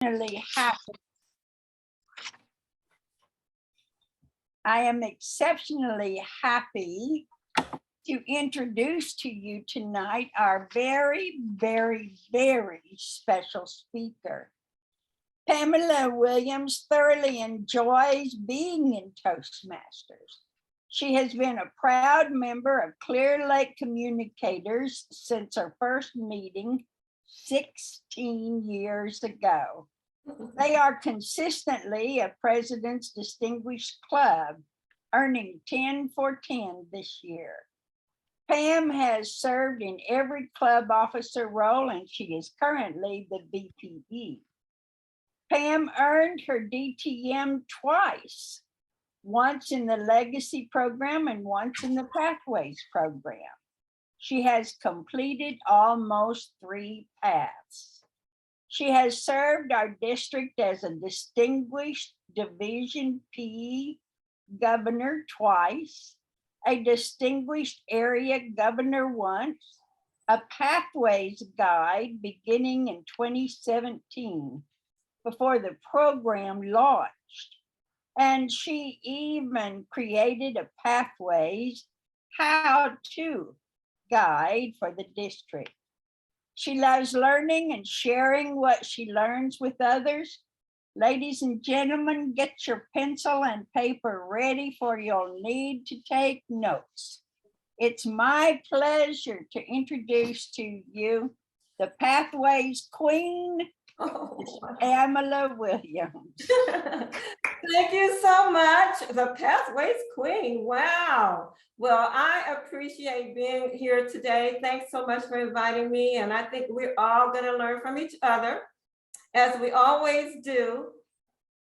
happy. I am exceptionally happy to introduce to you tonight our very, very, very special speaker. Pamela Williams thoroughly enjoys being in Toastmasters. She has been a proud member of Clear Lake Communicators since her first meeting 16 years ago. They are consistently a President's Distinguished Club, earning 10 for 10 this year. Pam has served in every club officer role, and she is currently the VPE. Pam earned her DTM twice, once in the Legacy program and once in the Pathways program. She has completed almost 3 paths. She has served our district as a distinguished Division P governor twice, a distinguished area governor once, a Pathways guide beginning in 2017 before the program launched. And she even created a Pathways how-to guide for the district. She loves learning and sharing what she learns with others. Ladies and gentlemen, get your pencil and paper ready, for you'll need to take notes. It's my pleasure to introduce to you the Pathways Queen, Pamela Williams. Thank you so much. The Pathways Queen. Wow. Well, I appreciate being here today. Thanks so much for inviting me. And I think we're all going to learn from each other, as we always do.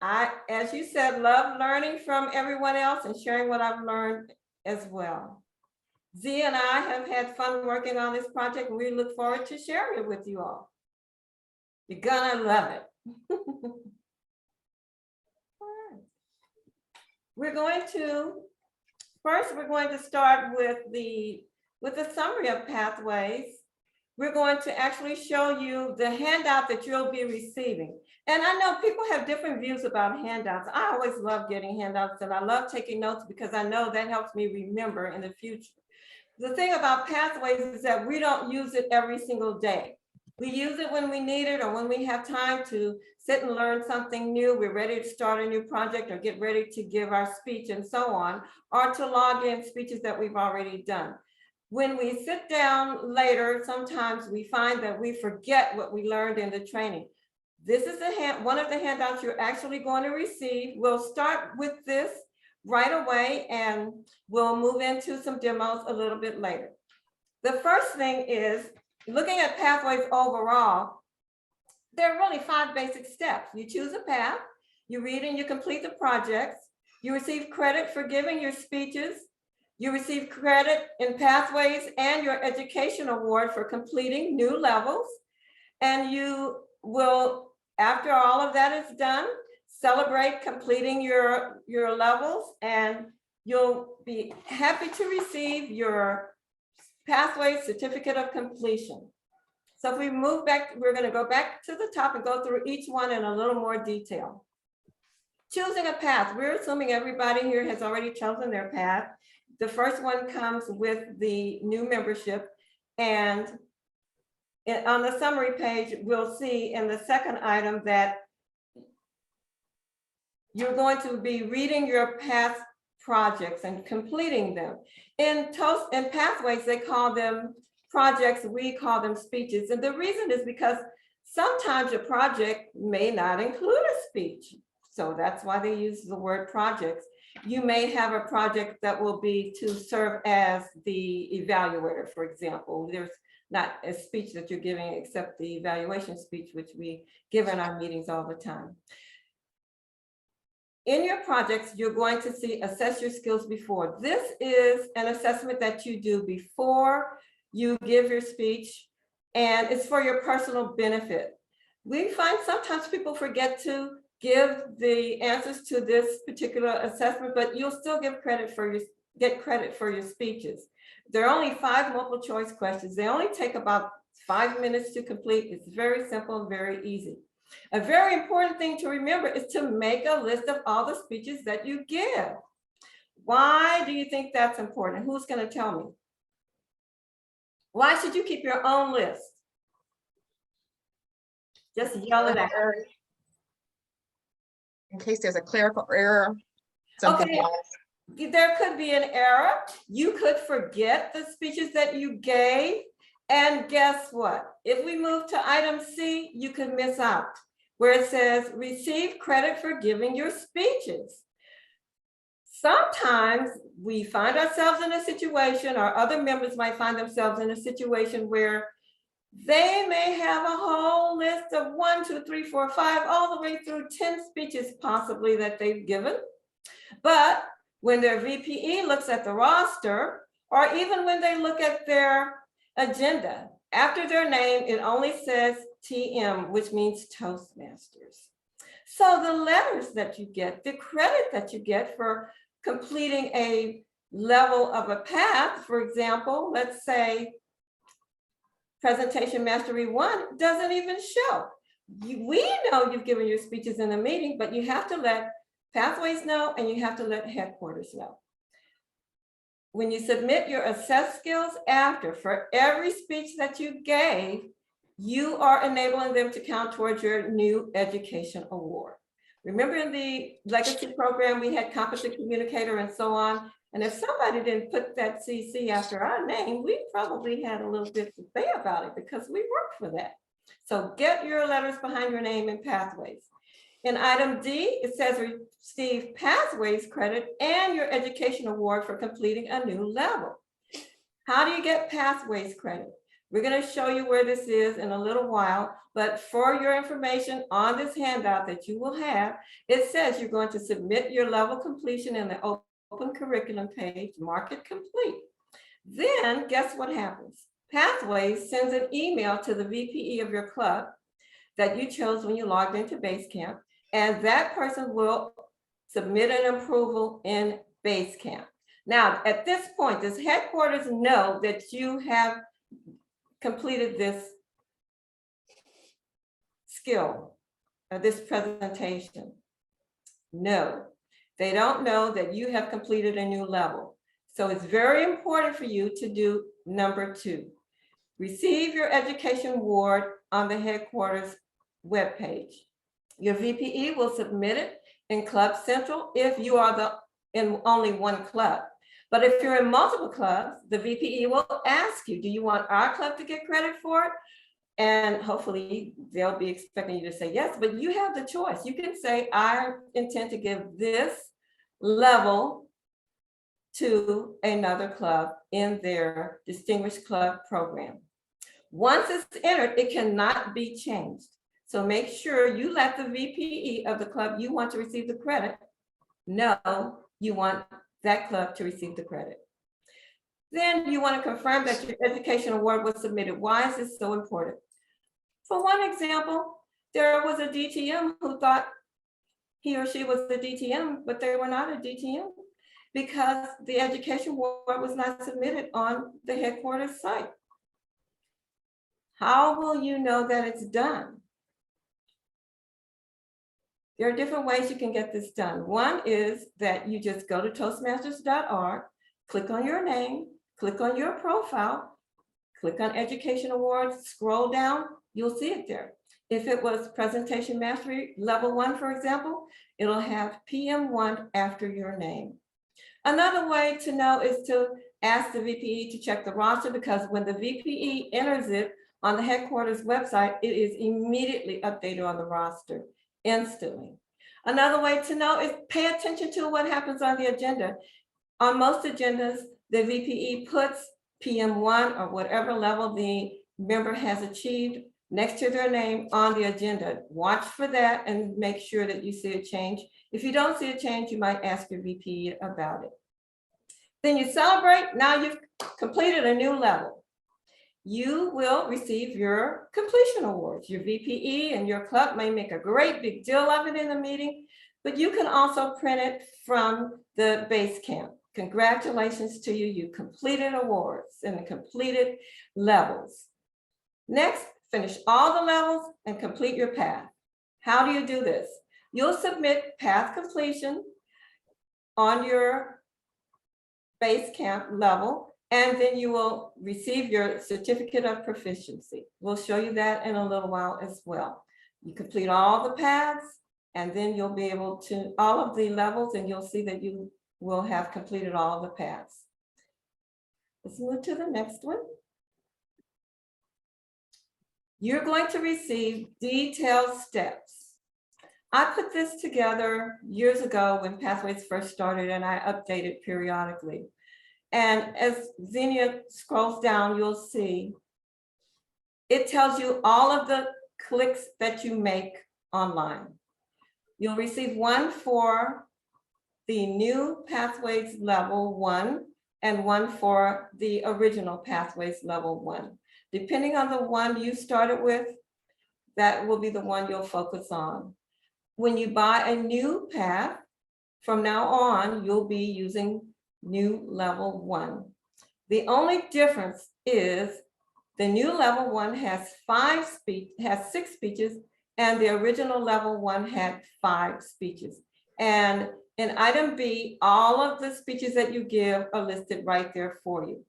I, as you said, love learning from everyone else and sharing what I've learned as well. Z and I have had fun working on this project, and we look forward to sharing it with you all. You're gonna love it. We're going to start with the summary of Pathways. We're going to actually show you the handout that you'll be receiving. And I know people have different views about handouts. I always love getting handouts, and I love taking notes because I know that helps me remember in the future. The thing about Pathways is that we don't use it every single day. We use it when we need it, or when we have time to sit and learn something new. We're ready to start a new project or get ready to give our speech and so on, or to log in speeches that we've already done. When we sit down later, sometimes we find that we forget what we learned in the training. This is one of the handouts you're actually going to receive. We'll start with this right away, and we'll move into some demos a little bit later. The first thing is, looking at Pathways overall, there are really 5 basic steps. You choose a path, you read and you complete the projects, you receive credit for giving your speeches, you receive credit in Pathways and your education award for completing new levels, and you will, after all of that is done, celebrate completing your levels, and you'll be happy to receive your Pathways Certificate of Completion. So if we move back, we're going to go back to the top and go through each one in a little more detail. Choosing a path. We're assuming everybody here has already chosen their path. The first one comes with the new membership, and on the summary page, we'll see in the second item that you're going to be reading your path projects and completing them. In Pathways, they call them projects, we call them speeches. And the reason is because sometimes a project may not include a speech. So that's why they use the word projects. You may have a project that will be to serve as the evaluator, for example. There's not a speech that you're giving except the evaluation speech, which we give in our meetings all the time. In your projects, you're going to see assess your skills before. This is an assessment that you do before you give your speech, and it's for your personal benefit. We find sometimes people forget to give the answers to this particular assessment, but you'll still get credit for your speeches. There are only 5 multiple choice questions. They only take about 5 minutes to complete. It's very simple and very easy. A very important thing to remember is to make a list of all the speeches that you give. Why do you think that's important? Who's going to tell me? Why should you keep your own list? Just yell it out. In case there's a clerical error, something Okay. else. There could be an error. You could forget the speeches that you gave. And guess what? If we move to item C, you could miss out where it says receive credit for giving your speeches. Sometimes we find ourselves in a situation, or other members might find themselves in a situation where they may have a whole list of 1, 2, 3, 4, 5, all the way through 10 speeches possibly that they've given. But when their VPE looks at the roster, or even when they look at their agenda, after their name, it only says TM, which means Toastmasters. So the letters that you get, the credit that you get for completing a level of a path, for example, let's say Presentation Mastery 1 doesn't even show. We know you've given your speeches in a meeting, but you have to let Pathways know, and you have to let headquarters know. When you submit your assessed skills after, for every speech that you gave, you are enabling them to count towards your new education award. Remember in the legacy program, we had competent communicator and so on. And if somebody didn't put that CC after our name, we probably had a little bit to say about it because we worked for that. So get your letters behind your name in Pathways. In item D, it says receive Pathways credit and your education award for completing a new level. How do you get Pathways credit? We're going to show you where this is in a little while, but for your information on this handout that you will have, it says you're going to submit your level completion in the open curriculum page, mark it complete. Then guess what happens? Pathways sends an email to the VPE of your club that you chose when you logged into Basecamp, and that person will submit an approval in Basecamp. Now, at this point, does headquarters know that you have completed this skill or this presentation? No, they don't know that you have completed a new level. So it's very important for you to do number 2. Receive your education award on the headquarters webpage. Your VPE will submit it in Club Central if you are in only one club. But if you're in multiple clubs, the VPE will ask you, do you want our club to get credit for it? And hopefully they'll be expecting you to say yes, but you have the choice. You can say, I intend to give this level to another club in their Distinguished Club program. Once it's entered, it cannot be changed. So make sure you let the VPE of the club you want to receive the credit know you want that club to receive the credit. Then you want to confirm that your education award was submitted. Why is this so important? For one example, there was a DTM who thought he or she was a DTM, but they were not a DTM because the education award was not submitted on the headquarters site. How will you know that it's done? There are different ways you can get this done. One is that you just go to Toastmasters.org, click on your name, click on your profile, click on Education Awards, scroll down, you'll see it there. If it was Presentation Mastery Level 1, for example, it'll have PM1 after your name. Another way to know is to ask the VPE to check the roster, because when the VPE enters it on the headquarters website, it is immediately updated on the roster instantly. Another way to know is pay attention to what happens on the agenda. On most agendas, the VPE puts PM1 or whatever level the member has achieved next to their name on the agenda. Watch for that and make sure that you see a change. If you don't see a change, you might ask your VPE about it. Then you celebrate. Now you've completed a new level. You will receive your completion awards. Your VPE and your club may make a great big deal of it in the meeting, but you can also print it from the Basecamp. Congratulations to you. You completed awards and completed levels. Next, finish all the levels and complete your path. How do you do this? You'll submit path completion on your base camp level, and then you will receive your certificate of proficiency. We'll show you that in a little while as well. You complete all the paths, and then you'll be able to, all of the levels, and you'll see that you will have completed all the paths. Let's move to the next one. You're going to receive detailed steps. I put this together years ago when Pathways first started, and I update it periodically. And as Xenia scrolls down, you'll see it tells you all of the clicks that you make online. You'll receive one for the new Pathways Level 1 and one for the original Pathways Level 1. Depending on the one you started with, that will be the one you'll focus on. When you buy a new path, from now on, you'll be using new level 1. The only difference is the new level 1 has 6 speeches, and the original level 1 had 5 speeches. And in item B, all of the speeches that you give are listed right there for you.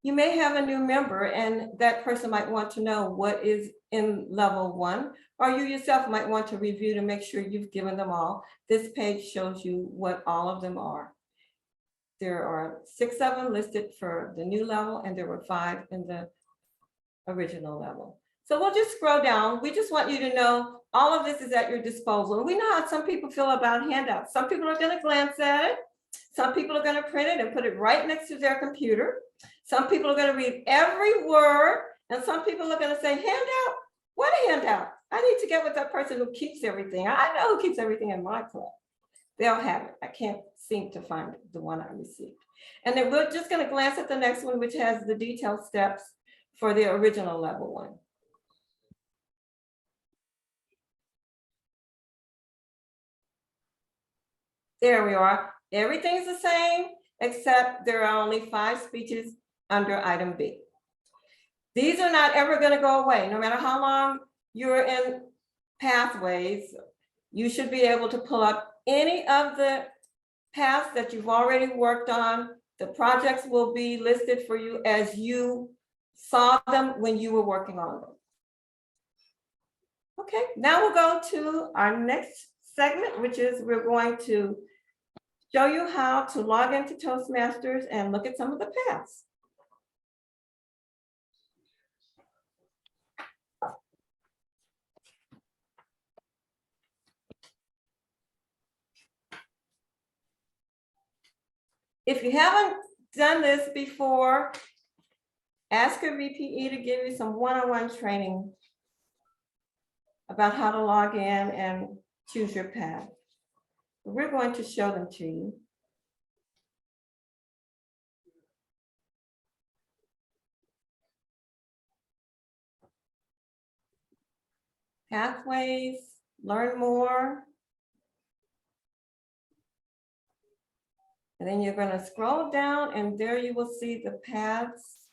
You may have a new member, and that person might want to know what is in level 1, or you yourself might want to review to make sure you've given them all. This page shows you what all of them are. There are 6 of them listed for the new level, and there were 5 in the original level. So we'll just scroll down. We just want you to know all of this is at your disposal. And we know how some people feel about handouts. Some people are going to glance at it. Some people are going to print it and put it right next to their computer. Some people are going to read every word, and some people are going to say, handout? What a handout? I need to get with that person who keeps everything. I know who keeps everything in my club. They'll have it. I can't seem to find the one I received. And then we're just going to glance at the next one, which has the detailed steps for the original level 1. There we are. Everything's the same, except there are only 5 speeches under item B. These are not ever going to go away. No matter how long you're in Pathways, you should be able to pull up any of the paths that you've already worked on. The projects will be listed for you as you saw them when you were working on them. Okay, now we'll go to our next segment, which is we're going to show you how to log into Toastmasters and look at some of the paths. If you haven't done this before, ask your VPE to give you some one-on-one training about how to log in and choose your path. We're going to show them to you. Pathways, learn more. And then you're going to scroll down, and there you will see the paths.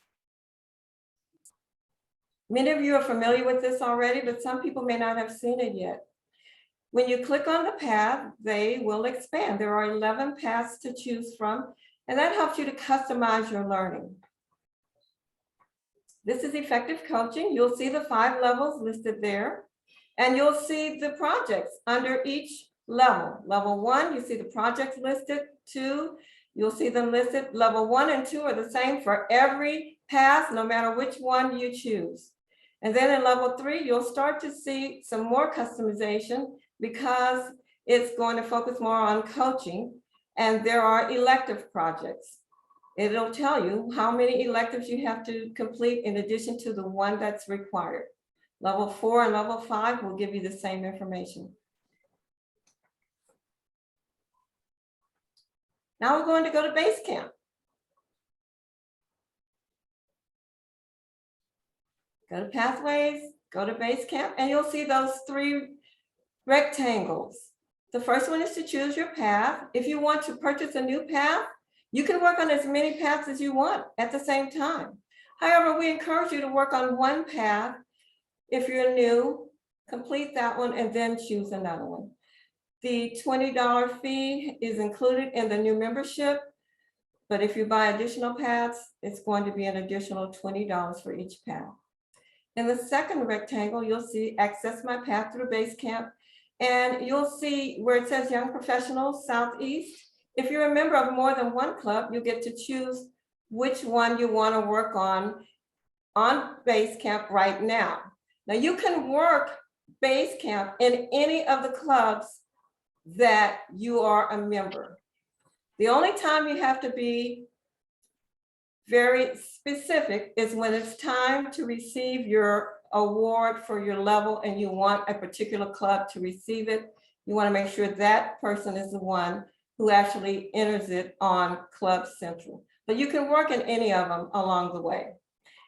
Many of you are familiar with this already, but some people may not have seen it yet. When you click on the path, they will expand. There are 11 paths to choose from, and that helps you to customize your learning. This is effective coaching. You'll see the 5 levels listed there, and you'll see the projects under each level. Level 1, you see the projects listed. 2, you'll see them listed. Level 1 and 2 are the same for every path, no matter which one you choose. And then in level 3, you'll start to see some more customization because it's going to focus more on coaching, and there are elective projects. It'll tell you how many electives you have to complete in addition to the one that's required. Level 4 and level 5 will give you the same information. Now we're going to go to Basecamp. Go to Pathways, go to Basecamp, and you'll see those 3 rectangles. The first one is to choose your path. If you want to purchase a new path, you can work on as many paths as you want at the same time. However, we encourage you to work on one path if you're new complete that one, and then choose another one. The $20 fee is included in the new membership, but if you buy additional paths, it's going to be an additional $20 for each path. In the second rectangle, you'll see access my path through Basecamp, and you'll see where it says Young Professionals Southeast. If you're a member of more than one club, you get to choose which one you want to work on Basecamp right now. Now you can work Basecamp in any of the clubs that you are a member. The only time you have to be very specific is when it's time to receive your award for your level and you want a particular club to receive it. You want to make sure that person is the one who actually enters it on Club Central. But you can work in any of them along the way.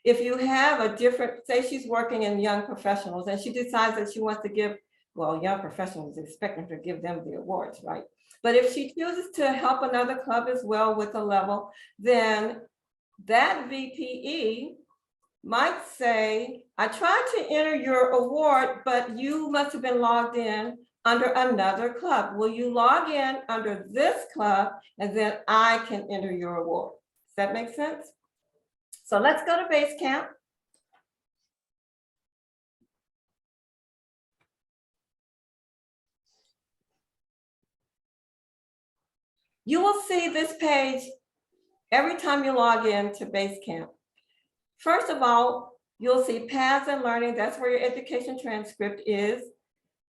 If you have a different, say she's working in Young Professionals and she decides that she wants to give, well, Young Professionals is expecting to give them the awards, right? But if she chooses to help another club as well with a level, then that VPE might say, I tried to enter your award, but you must have been logged in under another club. Will you log in under this club and then I can enter your award? Does that make sense? So let's go to Basecamp. You will see this page every time you log in to Basecamp. First of all, you'll see Paths and Learning. That's where your education transcript is.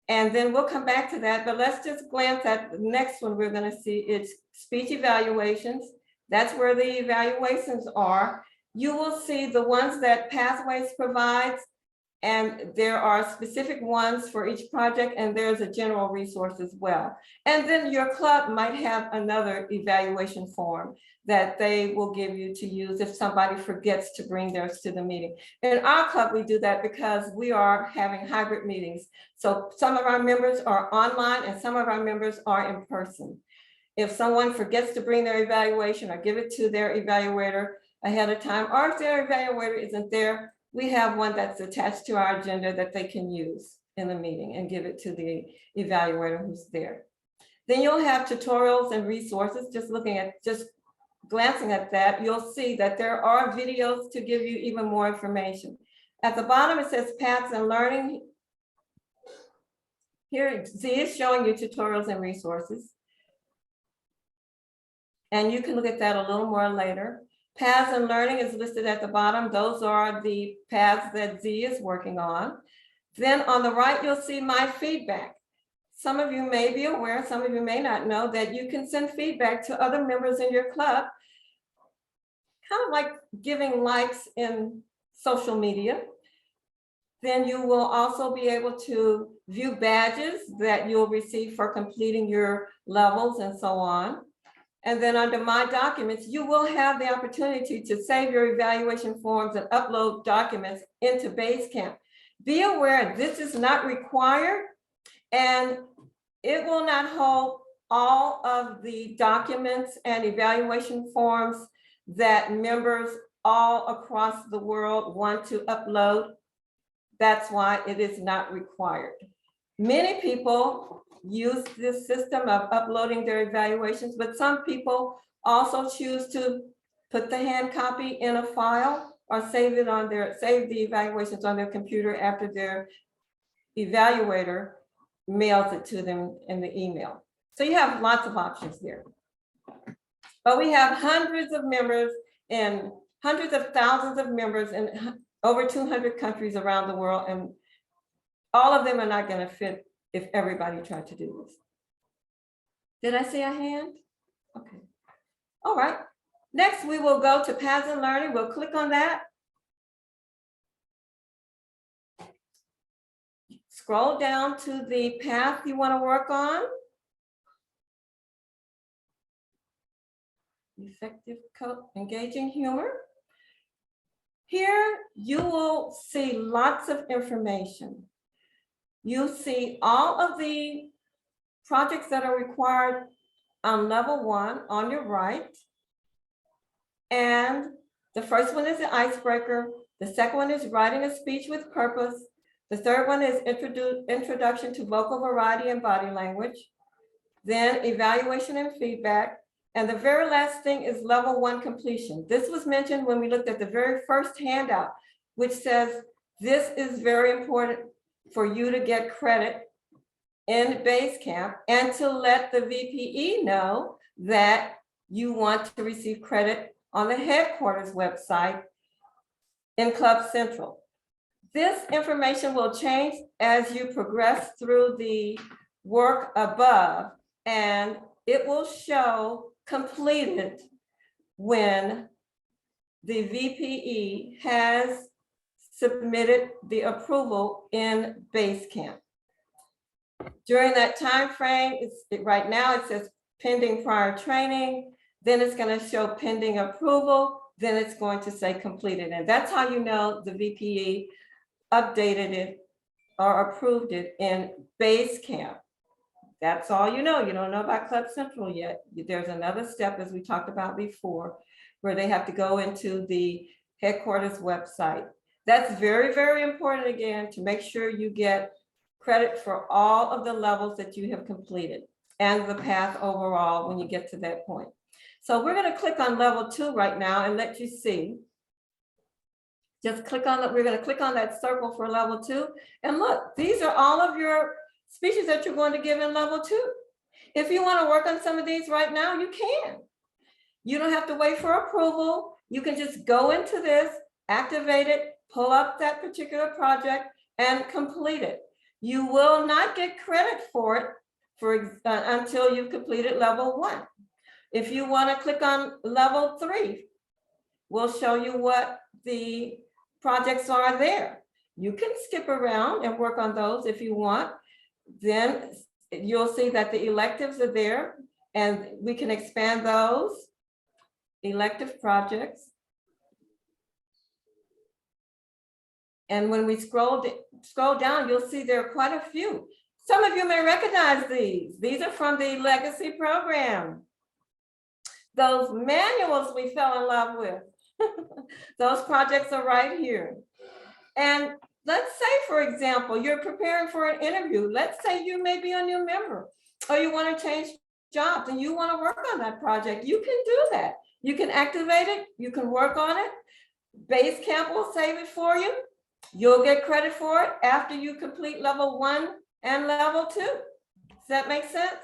And then we'll come back to that, but let's just glance at the next one we're going to see. It's speech evaluations. That's where the evaluations are. You will see the ones that Pathways provides, and there are specific ones for each project, and there's a general resource as well. And then your club might have another evaluation form that they will give you to use if somebody forgets to bring theirs to the meeting. In our club, we do that because we are having hybrid meetings. So some of our members are online and some of our members are in person. If someone forgets to bring their evaluation or give it to their evaluator ahead of time, or if their evaluator isn't there, we have one that's attached to our agenda that they can use in the meeting and give it to the evaluator who's there. Then you'll have tutorials and resources. Just glancing at that, you'll see that there are videos to give you even more information. At the bottom, it says Paths and Learning. Here, Z is showing you tutorials and resources. And you can look at that a little more later. Paths and Learning is listed at the bottom. Those are the paths that Z is working on. Then on the right, you'll see My Feedback. Some of you may be aware, some of you may not know that you can send feedback to other members in your club, kind of like giving likes in social media. Then you will also be able to view badges that you'll receive for completing your levels and so on. And then under My Documents, you will have the opportunity to save your evaluation forms and upload documents into Basecamp. Be aware this is not required, and it will not hold all of the documents and evaluation forms that members all across the world want to upload. That's why it is not required. Many people use this system of uploading their evaluations, but some people also choose to put the hand copy in a file or save the evaluations on their computer after their evaluator mails it to them in the email. So you have lots of options there. But we have hundreds of members and hundreds of thousands of members in over 200 countries around the world, and all of them are not going to fit if everybody tried to do this. Did I see a hand? Okay. All right. Next, we will go to Paths and Learning. We'll click on that. Scroll down to the path you want to work on. Effective engaging humor. Here, you will see lots of information. You'll see all of the projects that are required on level 1 on your right. And the first one is the icebreaker. The second one is writing a speech with purpose. The third one is introduction to vocal variety and body language. Then evaluation and feedback. And the very last thing is level 1 completion. This was mentioned when we looked at the very first handout, which says this is very important for you to get credit in Basecamp and to let the VPE know that you want to receive credit on the headquarters website in Club Central. This information will change as you progress through the work above, and it will show completed when the VPE has submitted the approval in Basecamp. During that time frame, right now it says pending prior training, then it's going to show pending approval, then it's going to say completed. And that's how you know the VPE updated it or approved it in Basecamp. That's all you know. You don't know about Club Central yet. There's another step, as we talked about before, where they have to go into the headquarters website. That's very, very important, again, to make sure you get credit for all of the levels that you have completed and the path overall when you get to that point. So we're going to click on level 2 right now and let you see. Just click on that. We're going to click on that circle for level 2. And look, these are all of your speeches that you're going to give in level 2. If you want to work on some of these right now, you can. You don't have to wait for approval. You can just go into this, activate it, pull up that particular project and complete it. You will not get credit for it until you've completed level 1. If you want to click on level 3, we'll show you what the projects are there. You can skip around and work on those if you want. Then you'll see that the electives are there and we can expand those elective projects. And when we scroll down, you'll see there are quite a few. Some of you may recognize these. These are from the legacy program. Those manuals we fell in love with. Those projects are right here. And let's say, for example, you're preparing for an interview. Let's say you may be a new member or you want to change jobs and you want to work on that project. You can do that. You can activate it. You can work on it. Basecamp will save it for you. You'll get credit for it after you complete level 1 and level 2. Does that make sense?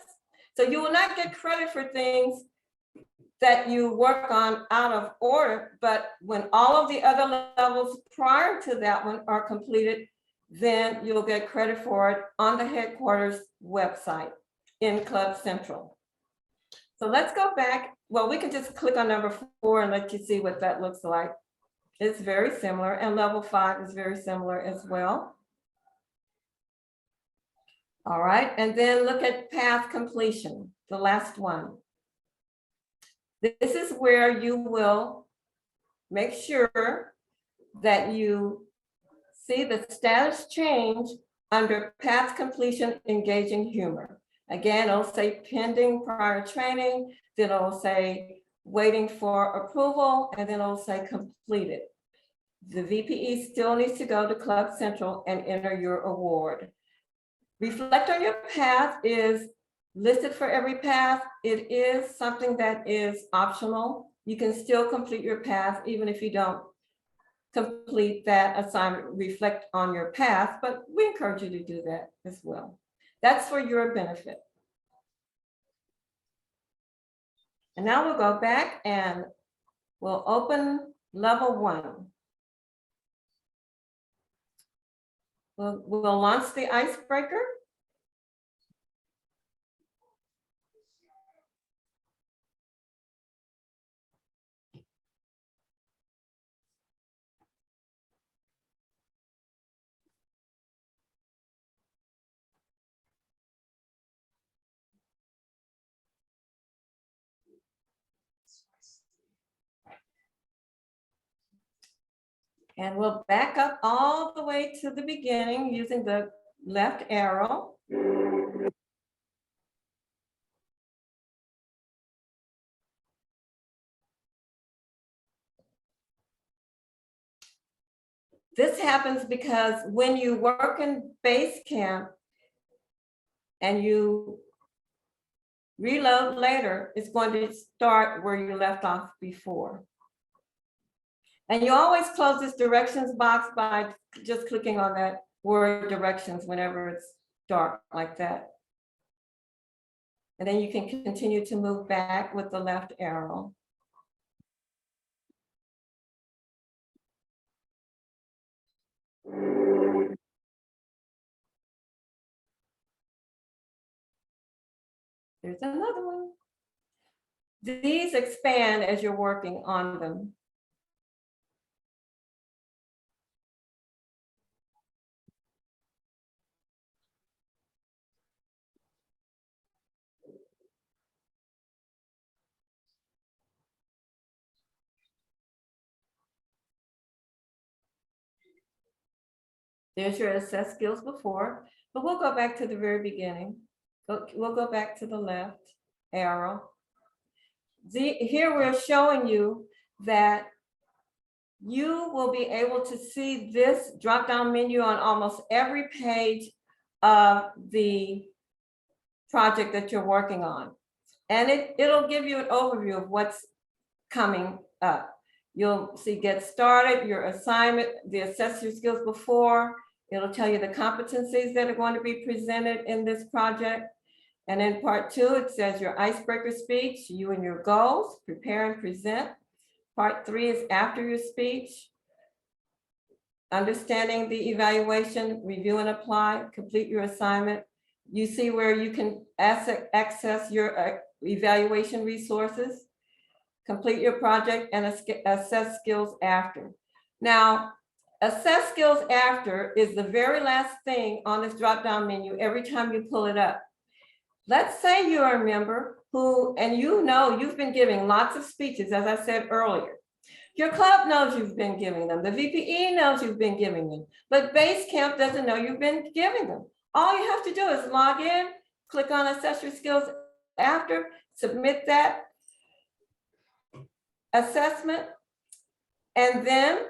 So you will not get credit for things that you work on out of order, but when all of the other levels prior to that one are completed, then you'll get credit for it on the headquarters website in Club Central. So let's go back. Well, we can just click on number 4 and let you see what that looks like. It's very similar, and level 5 is very similar as well. All right, and then look at path completion, the last one. This is where you will make sure that you see the status change under path completion, engaging humor. Again, it'll say pending prior training, then it'll say waiting for approval, and then it'll say completed. The VPE still needs to go to Club Central and enter your award. Reflect on your path is listed for every path. It is something that is optional. You can still complete your path even if you don't complete that assignment, reflect on your path, but we encourage you to do that as well. That's for your benefit. And now we'll go back and we'll open level 1. We'll launch the icebreaker. And we'll back up all the way to the beginning using the left arrow. This happens because when you work in base camp and you reload later, it's going to start where you left off before. And you always close this directions box by just clicking on that word directions whenever it's dark like that. And then you can continue to move back with the left arrow. There's another one. These expand as you're working on them. There's your assess skills before, but we'll go back to the very beginning. We'll go back to the left arrow. Here we're showing you that you will be able to see this drop-down menu on almost every page of the project that you're working on. And it'll give you an overview of what's coming up. You'll see get started, your assignment, the assess your skills before. It'll tell you the competencies that are going to be presented in this project. And in part 2, it says your icebreaker speech, you and your goals, prepare and present. Part 3 is after your speech, understanding the evaluation, review and apply, complete your assignment. You see where you can access your evaluation resources, complete your project, and assess skills after. Now, assess skills after is the very last thing on this drop-down menu every time you pull it up. Let's say you're a member who, and you know you've been giving lots of speeches, as I said earlier. Your club knows you've been giving them. The VPE knows you've been giving them, but base camp doesn't know you've been giving them. All you have to do is log in, click on assess your skills after, submit that assessment, and then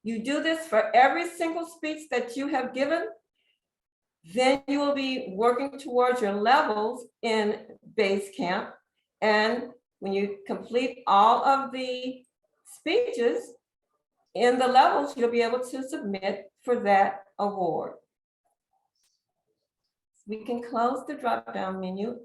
you do this for every single speech that you have given. Then you will be working towards your levels in base camp. And when you complete all of the speeches in the levels, you'll be able to submit for that award. We can close the drop-down menu.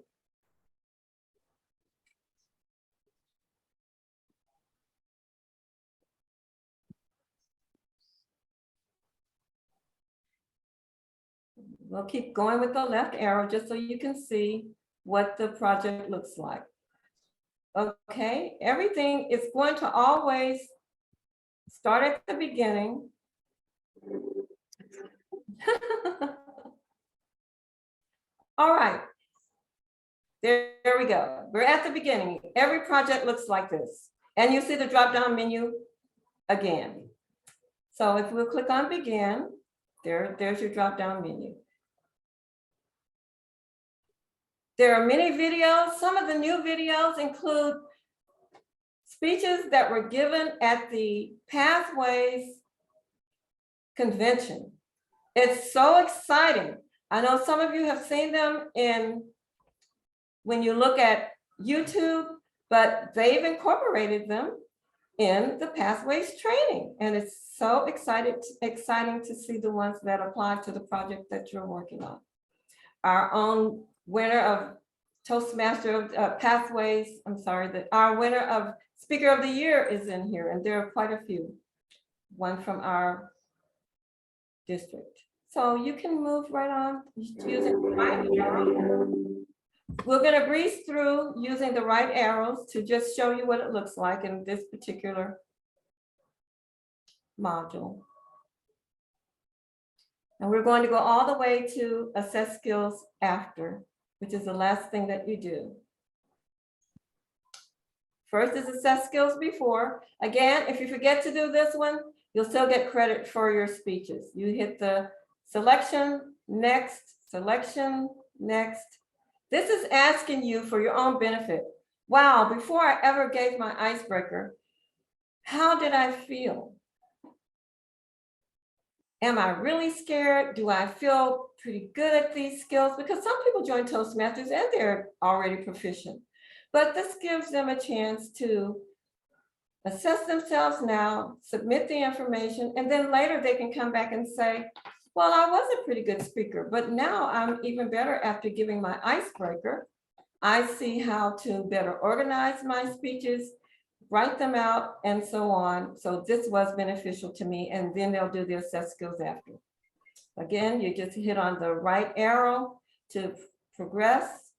We'll keep going with the left arrow just so you can see what the project looks like. Okay, everything is going to always start at the beginning. All right, there we go. We're at the beginning. Every project looks like this. And you see the drop-down menu again. So if we'll click on begin, there's your drop-down menu. There are many videos. Some of the new videos include speeches that were given at the Pathways convention. It's so exciting. I know some of you have seen them when you look at YouTube, but they've incorporated them in the Pathways training. And it's so exciting to see the ones that apply to the project that you're working on. Our own winner of Toastmasters Pathways, our winner of Speaker of the Year is in here, and there are quite a few. One from our district. So you can move right on using the right arrow. We're going to breeze through using the right arrows to just show you what it looks like in this particular module. And we're going to go all the way to assess skills after, which is the last thing that you do. First is assess skills before. Again, if you forget to do this one, you'll still get credit for your speeches. You hit the selection, next, selection, next. This is asking you for your own benefit. Wow, before I ever gave my icebreaker, how did I feel? Am I really scared? Do I feel pretty good at these skills? Because some people join Toastmasters and they're already proficient. But this gives them a chance to assess themselves now, submit the information, and then later they can come back and say, well, I was a pretty good speaker, but now I'm even better after giving my icebreaker. I see how to better organize my speeches, write them out, and so on. So this was beneficial to me, and then they'll do the assess skills after. Again, you just hit on the right arrow to progress.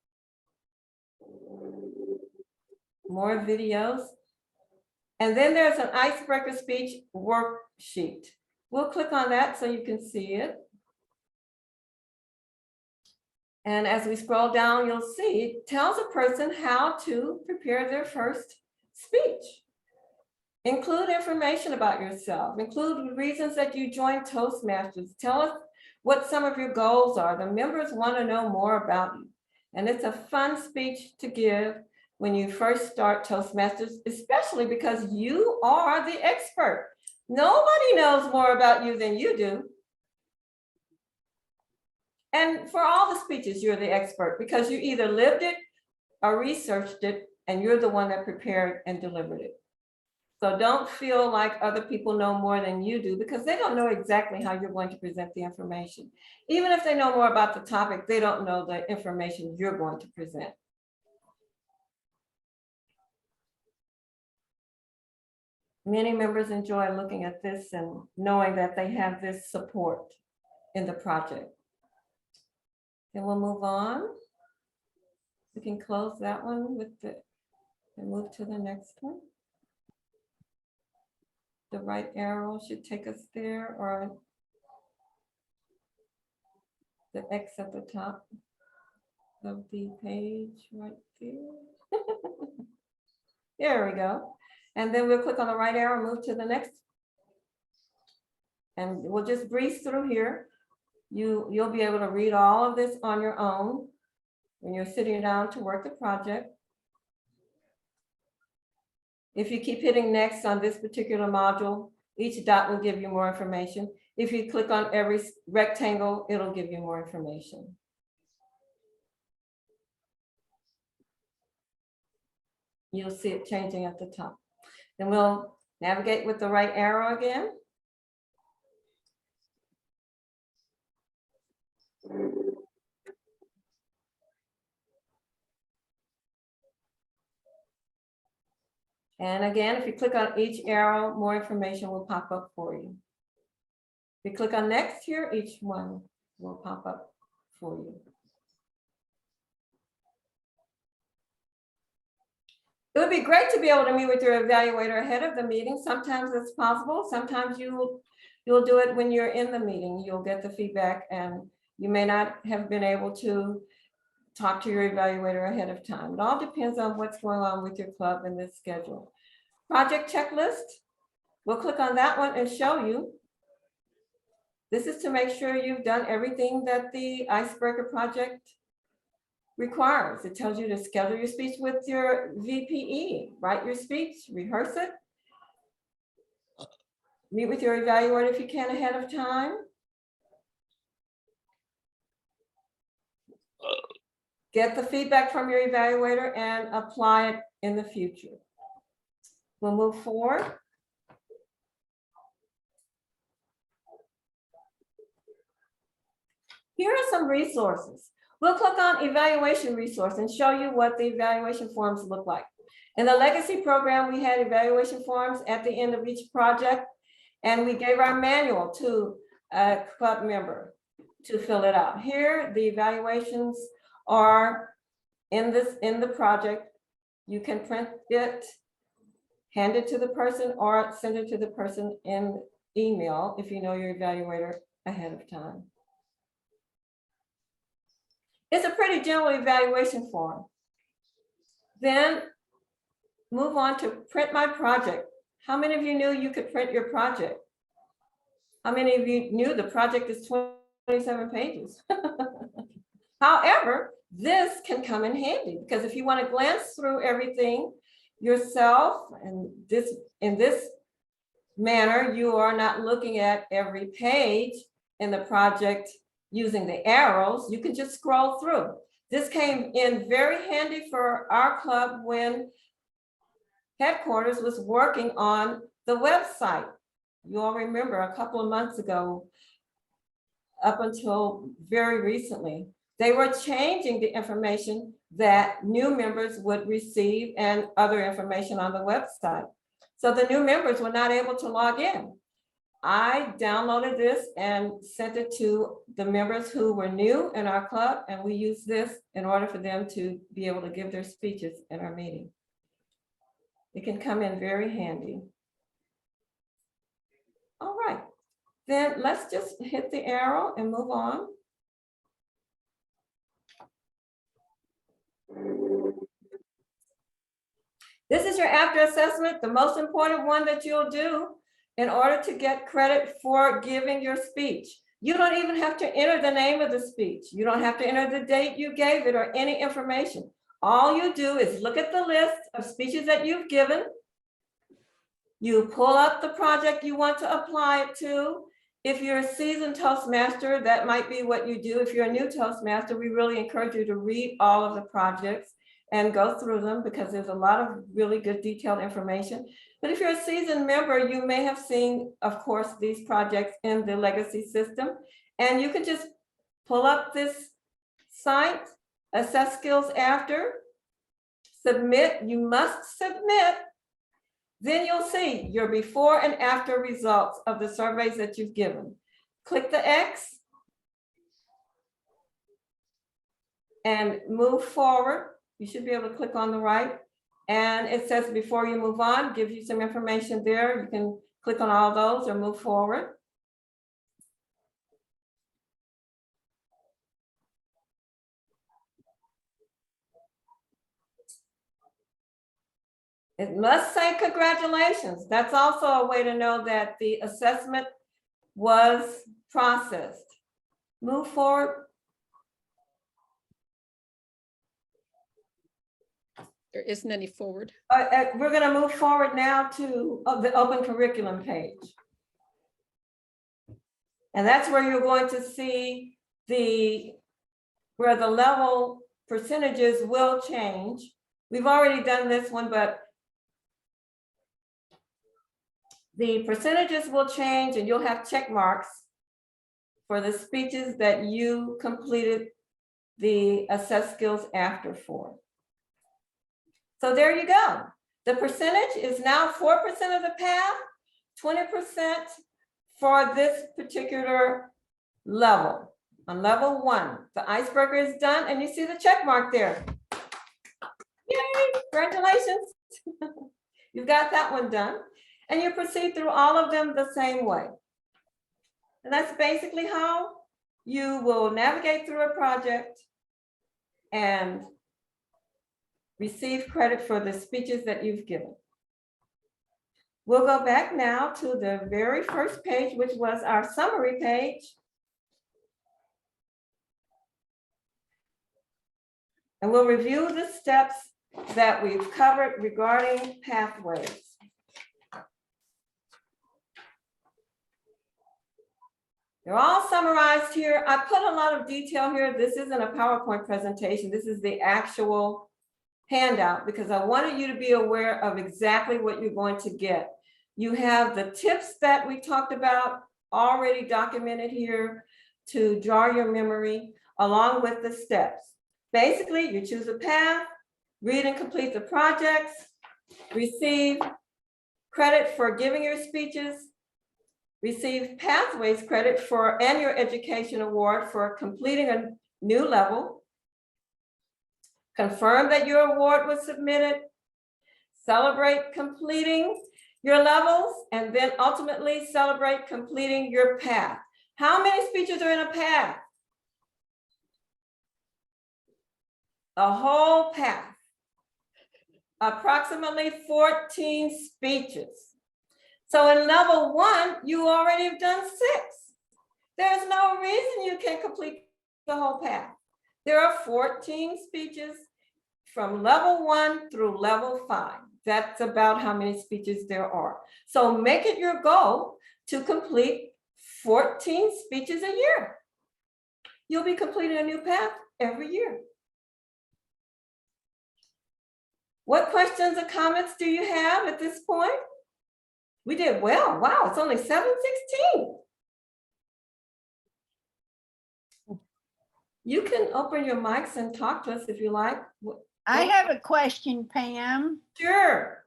More videos. And then there's an icebreaker speech worksheet. We'll click on that so you can see it. And as we scroll down, you'll see it tells a person how to prepare their first speech. Include information about yourself. Include reasons that you joined Toastmasters. Tell us what some of your goals are. The members want to know more about you. And it's a fun speech to give when you first start Toastmasters, especially because you are the expert. Nobody knows more about you than you do. And for all the speeches, you're the expert because you either lived it or researched it, and you're the one that prepared and delivered it. So don't feel like other people know more than you do because they don't know exactly how you're going to present the information. Even if they know more about the topic, they don't know the information you're going to present. Many members enjoy looking at this and knowing that they have this support in the project. Then we'll move on. We can close that one with the, and move to the next one. The right arrow should take us there, or the X at the top of the page right there. There we go. And then we'll click on the right arrow, move to the next. And we'll just breeze through here. You'll be able to read all of this on your own when you're sitting down to work the project. If you keep hitting next on this particular module, each dot will give you more information. If you click on every rectangle, it'll give you more information. You'll see it changing at the top. Then we'll navigate with the right arrow again. And again, if you click on each arrow, more information will pop up for you. If you click on next here, each one will pop up for you. It would be great to be able to meet with your evaluator ahead of the meeting. Sometimes it's possible. Sometimes you'll do it when you're in the meeting. You'll get the feedback and you may not have been able to talk to your evaluator ahead of time. It all depends on what's going on with your club and this schedule. Project checklist. We'll click on that one and show you. This is to make sure you've done everything that the Icebreaker project requires. It tells you to schedule your speech with your VPE, write your speech, rehearse it, meet with your evaluator if you can ahead of time, get the feedback from your evaluator and apply it in the future. We'll move forward. Here are some resources. We'll click on evaluation resource and show you what the evaluation forms look like. In the legacy program, we had evaluation forms at the end of each project, and we gave our manual to a club member to fill it out. Here, the evaluations are in the project. You can print it, hand it to the person, or send it to the person in email if you know your evaluator ahead of time. It's a pretty general evaluation form. Then move on to print my project. How many of you knew you could print your project? How many of you knew the project is 27 pages? However, this can come in handy because if you want to glance through everything yourself, and this in this manner, you are not looking at every page in the project using the arrows. You can just scroll through. This came in very handy for our club when headquarters was working on the website. You all remember a couple of months ago, up until very recently, they were changing the information that new members would receive and other information on the website. So the new members were not able to log in. I downloaded this and sent it to the members who were new in our club, and we used this in order for them to be able to give their speeches in our meeting. It can come in very handy. All right, then let's just hit the arrow and move on. This is your after assessment, the most important one that you'll do in order to get credit for giving your speech. You don't even have to enter the name of the speech. You don't have to enter the date you gave it or any information. All you do is look at the list of speeches that you've given. You pull up the project you want to apply it to. If you're a seasoned Toastmaster, that might be what you do. If you're a new Toastmaster, we really encourage you to read all of the projects and go through them because there's a lot of really good detailed information. But if you're a seasoned member, you may have seen, of course, these projects in the legacy system. And you can just pull up this site, assess skills after, submit, you must submit. Then you'll see your before and after results of the surveys that you've given. Click the X and move forward. You should be able to click on the right. And it says before you move on, gives you some information there. You can click on all those or move forward. It must say congratulations. That's also a way to know that the assessment was processed. Move forward. There isn't any forward. We're going to move forward now to the open curriculum page. And that's where you're going to see where the level percentages will change. We've already done this one, but the percentages will change and you'll have check marks for the speeches that you completed the assess skills after for. So there you go. The percentage is now 4% of the path, 20% for this particular level. On level 1, the icebreaker is done and you see the check mark there. Yay, congratulations. You've got that one done. And you proceed through all of them the same way. And that's basically how you will navigate through a project and receive credit for the speeches that you've given. We'll go back now to the very first page, which was our summary page. And we'll review the steps that we've covered regarding pathways. They're all summarized here. I put a lot of detail here. This isn't a PowerPoint presentation. This is the actual handout because I wanted you to be aware of exactly what you're going to get. You have the tips that we talked about already documented here to jar your memory along with the steps. Basically, you choose a path, read and complete the projects, receive credit for giving your speeches, receive Pathways credit for and your education award for completing a new level, confirm that your award was submitted, celebrate completing your levels, and then ultimately celebrate completing your path. How many speeches are in a path? A whole path. Approximately 14 speeches. So in level 1, you already have done 6. There's no reason you can't complete the whole path. There are 14 speeches, from level 1 through level 5. That's about how many speeches there are. So make it your goal to complete 14 speeches a year. You'll be completing a new path every year. What questions or comments do you have at this point? We did well. Wow, it's only 7:16. You can open your mics and talk to us if you like. I have a question, Pam. Sure.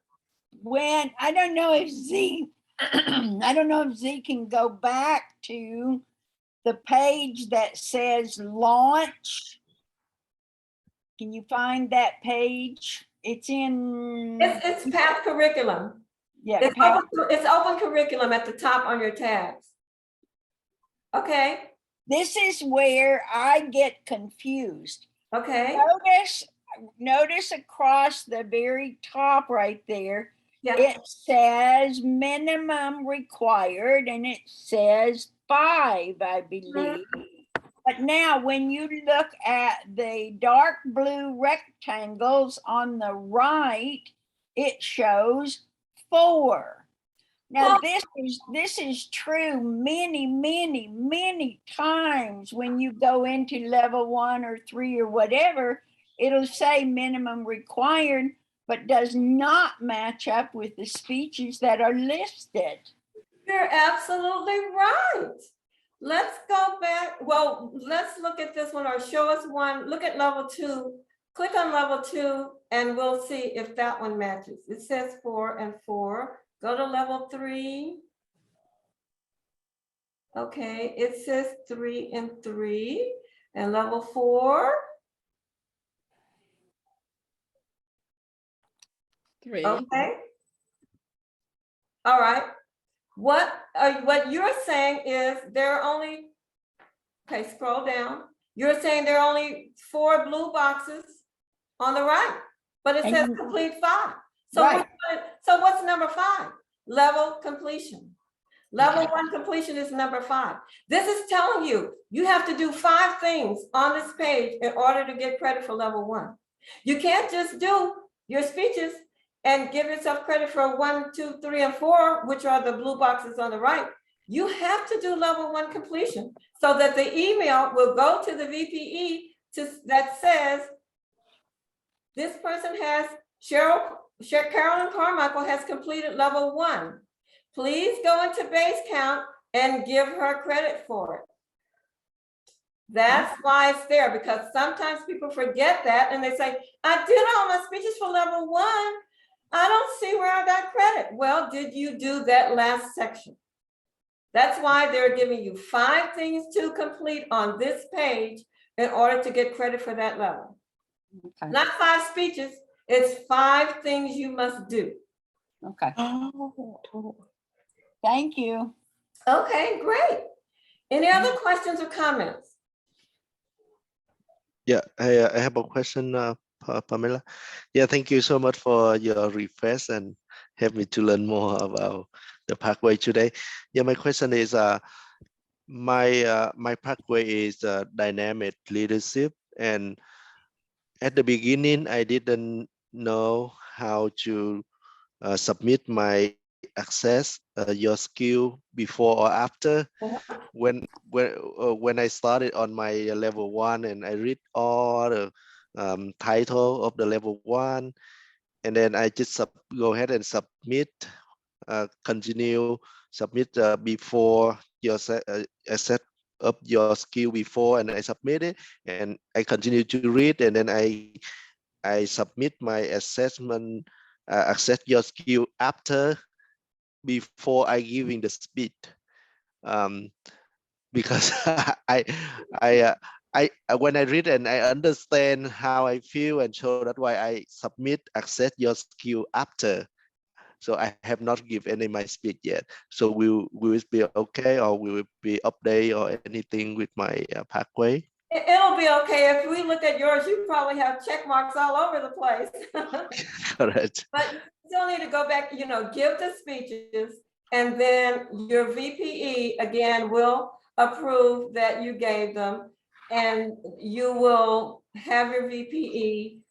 When, I don't know if Z, I don't know if Z can go back to the page that says launch. Can you find that page? It's in, It's path curriculum. yeah, It's open curriculum at the top on your tabs. Okay, this is where I get confused. okay, Notice across the very top right there, yeah, it says minimum required and it says 5, I believe. But now when you look at the dark blue rectangles on the right, it shows 4. Now this is true many times when you go into level 1 or 3 or whatever, it'll say minimum required, but does not match up with the speeches that are listed. you're absolutely right. Let's go back. Well, let's look at this one or show us one. Look at level 2. Click on level 2 and we'll see if that one matches. It says 4 and 4. Go to level 3. Okay, it says 3 and 3. And level 4. 3. Okay. All right. What you're saying is there are only, okay, scroll down. You're saying there are only 4 blue boxes on the right, but it says complete 5. So, Right. So what's number 5? Level completion. Level 1 completion is number 5. This is telling you, you have to do 5 things on this page in order to get credit for level 1. You can't just do your speeches and give yourself credit for 1, 2, 3, and 4, which are the blue boxes on the right. You have to do level 1 completion so that the email will go to the VPE that says, this person has, Carolyn Carmichael has completed level 1. Please go into base count and give her credit for it. That's why it's there, because sometimes people forget that and they say, I did all my speeches for level 1. I don't see where I got credit. Well, did you do that last section? That's why they're giving you 5 things to complete on this page in order to get credit for that level. Okay. Not 5 speeches, it's 5 things you must do. Okay. Thank you. Okay, great. Any other questions or comments? Yeah, I have a question, Pamela. Yeah, thank you so much for your request and help me to learn more about the pathway today. Yeah, my question is, my pathway is dynamic leadership, and at the beginning I didn't know how to submit my access your skill before or after. When I started on my level 1 and I read all the title of the level 1, and then I just go ahead and submit, continue submit before your I set up your skill before and I submit it, and I continue to read, and then I submit my assessment, access your skill after, before I giving the speed. Because when I read and I understand how I feel, and so that's why I submit access your skill after. So I have not give any my speed yet. So will it be okay, or will it be update or anything with my pathway? It'll be okay. If we look at yours, you probably have check marks all over the place. Correct. But you still need to go back, give the speeches, and then your VPE again will approve that you gave them, and you will have your VPE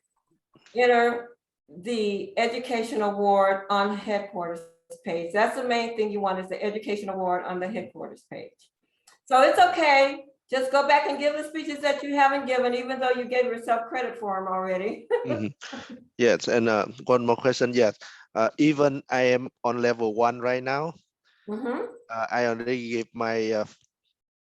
enter the education award on headquarters page. That's the main thing you want, is the education award on the headquarters page. So it's okay. Just go back and give the speeches that you haven't given, even though you gave yourself credit for them already. Mhm. Yes, and one more question. Yes, even I am on level 1 right now. Mhm. I already gave my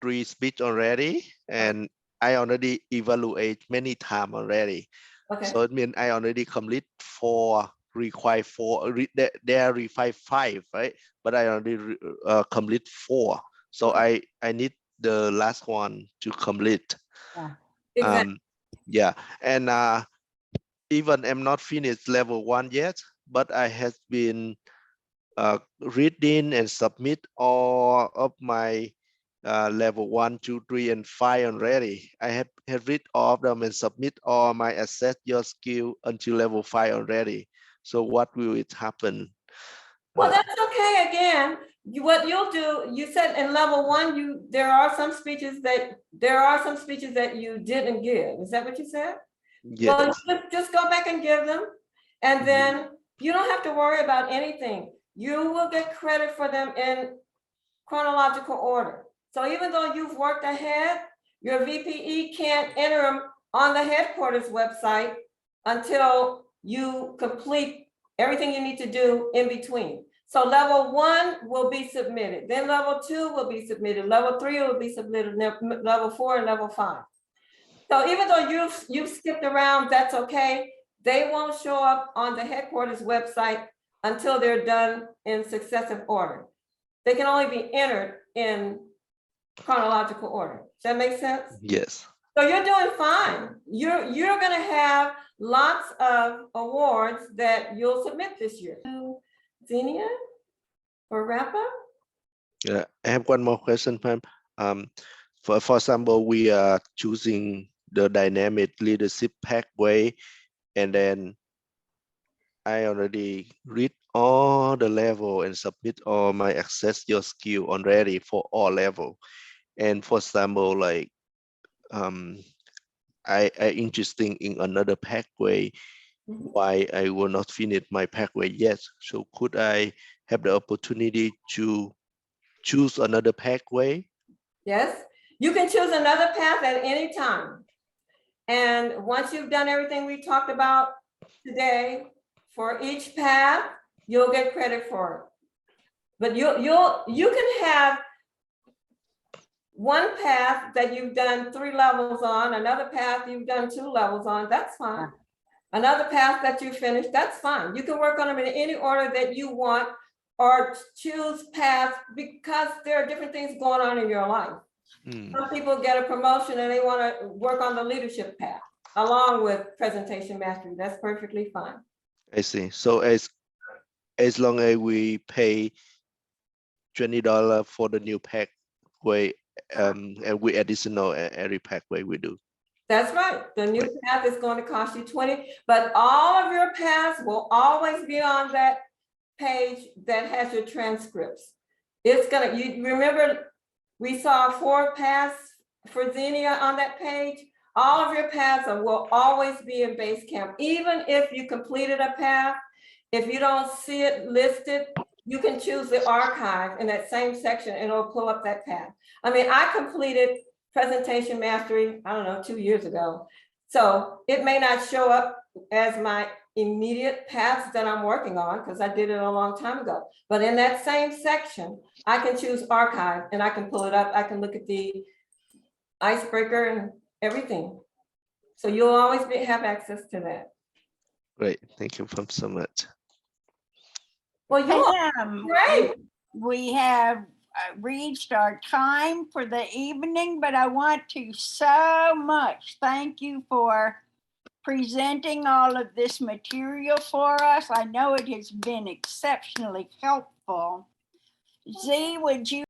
3 speech already, and I already evaluate many time already. Okay. So it means I already complete 4, require 4. There require 5, right? But I already complete 4. So I need the last one to complete. Exactly. Yeah, and even I'm not finished level 1 yet, but I have been reading and submit all of my level 1, 2, 3, and 5 already. I have read all of them and submit all my assess your skill until level 5 already. So what will it happen? Well, that's okay. Again, what you'll do, you said in level 1, there are some speeches that you didn't give. Is that what you said? Well, Yes. just go back and give them, and Mhm. then you don't have to worry about anything. You will get credit for them in chronological order. So even though you've worked ahead, your VPE can't enter them on the headquarters website until you complete everything you need to do in between. So level 1 will be submitted, then level 2 will be submitted, level 3 will be submitted, level 4 and level 5. So even though you've skipped around, that's okay. They won't show up on the headquarters website until they're done in successive order. They can only be entered in chronological order. Does that make sense? Yes. So you're doing fine. You're gonna have lots of awards that you'll submit this year. Xenia, for wrap up? Yeah, I have one more question, Pam. For example, we are choosing the dynamic leadership pathway, and then I already read all the level and submit all my access your skill already for all level. And for example, like I interested in another pathway. Why I will not finish my pathway yet? So could I have the opportunity to choose another pathway? Yes, you can choose another path at any time. And once you've done everything we talked about today, for each path, you'll get credit for it. But you can have one path that you've done 3 levels on, another path you've done 2 levels on, that's fine. Another path that you finished, that's fine. You can work on them in any order that you want, or choose paths, because there are different things going on in your life. Some people get a promotion and they want to work on the leadership path along with presentation mastery. That's perfectly fine. I see. So as long as we pay $20 for the new pathway, and we additional every pathway we do. That's right. The new path is going to cost you 20, but all of your paths will always be on that page that has your transcripts. It's gonna, you remember, we saw 4 paths for Xenia on that page. All of your paths will always be in Basecamp. Even if you completed a path, if you don't see it listed, you can choose the archive in that same section and it'll pull up that path. I mean, I completed presentation mastery, I don't know, 2 years ago. So it may not show up as my immediate paths that I'm working on, because I did it a long time ago. But in that same section, I can choose archive and I can pull it up. I can look at the icebreaker and everything. So you'll always have access to that. Great. Thank you so much. Well, you're great. We have reached our time for the evening, but I want to so much thank you for presenting all of this material for us. I know it has been exceptionally helpful. Z, would you